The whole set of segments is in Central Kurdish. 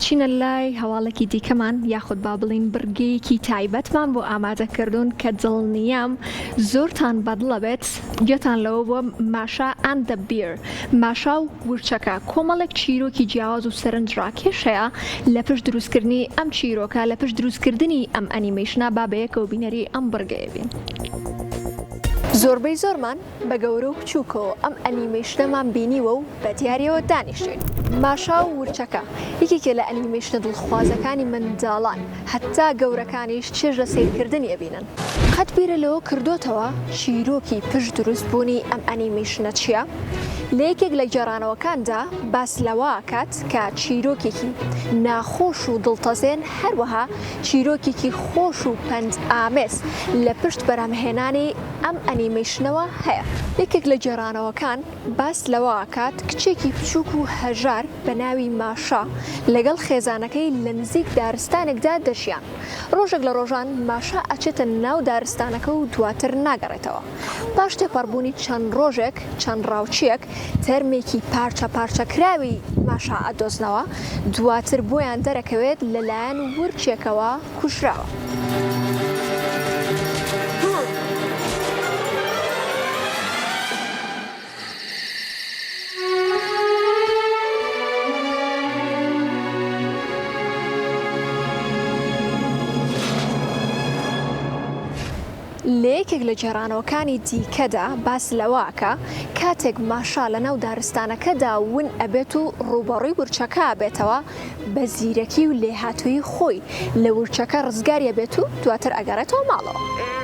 ئەچینە لای هەواڵێکی دیکەمان یاخود با بڵین بڕگەیەکی تایبەتمان بۆ ئامادەکردوون کە دڵنیام زۆرتان بەدڵە بێت گوێتان لەوە بۆ ماشا ئەند دە بیر. ماشا و ورچەکە کۆمەڵێک چیرۆکی جیاواز و سەرنجڕاکێش هەیە لە پشت دروستکردنی ئەم چیرۆکە لە پشت دروستکردنی ئەم ئەنیمەیشنە با بەیەکەوە بینەری ئەم بڕگەیە بین. زۆربەی زۆرمان بە گەورە و بچووکەوە ئەم ئەنیمەیشنەمان بینیوە و بە دیاریەوە دانیشتوین. ماشا و ورچەکە یەکێکە لە ئەنیمەیشنە دڵخوازەکانی منداڵان هەتا گەورەکانیش چێژ لە سیرکردنی ئەبینن. قەت بیرە لەوە کردوتەوە چیرۆکی پشت دروستبوونی ئەم ئەنیمەیشنە چییە؟ لە یەکێک لە گێڕانەوەکاندا باس لەوە کات کە چیرۆکێکی ناخۆش و دڵتەزێن هەروەها چیرۆکێکی خۆش و پند ئامێز لە پشت بەرهەمهێنانی ئەم ئەنیمەیشنەوە هەیە. یەکێک لە گێڕانەوەکان باس لەوە کات کچێکی بچووک و هەژار بە ناوی ماشا لەگەڵ خێزانەکەی لە نزیک دارستانێکدا دەژیان. ڕۆژێک لە ڕۆژان ماشا ئەچێتە ناو دارستانەکە و دواتر ناگەڕێتەوە. پاش تێپەڕبوونی چەند ڕۆژێک چەند ڕاوچیەک تەرمێکی پارچە پارچەکراوی ماشا ئەدۆزنەوە دواتر بۆیان دەرەکەوێت لەلایەن ورچێکەوە کوژراوە. لە یەکێک لە جێڕانەوەکانی دیکەدا باس لەواکە کاتێک ماشا لە ناو دارستانەکەدا ون ئەبێت و ڕوبەڕووی ورچەکە بێتەوە بە زیرەکی و لێهاتووی خۆی لە ورچەکە ڕزگاریە بێت و دواتر ئەگەڕێتەوە ماڵەوە.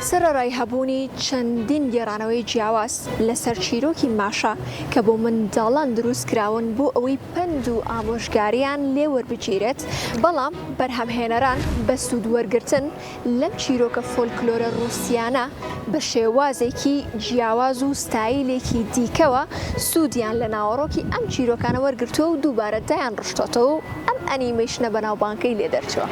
سەرەڕای هەبوونی چەندین گێڕانەوەی جیاواز لەسەر چیرۆکی ماشا کە بۆ منداڵان دروست کراون بۆ ئەوەی پند و ئامۆژگاریان لێ وەربگیرێت، بەڵام بەرهەمهێنەران بە سوودوەرگرتن لەم چیرۆکە فۆلکلۆرە ڕووسیانە بە شێوازێکی جیاواز و ستایلێکی دیکەوە سوودیان لە ناوەڕۆکی ئەم چیرۆکانە وەرگرتووە و دووبارە دایان ڕشتۆتەوە و ئەم ئەنیمەیشنە بەناوبانگی لێ دەرچووە.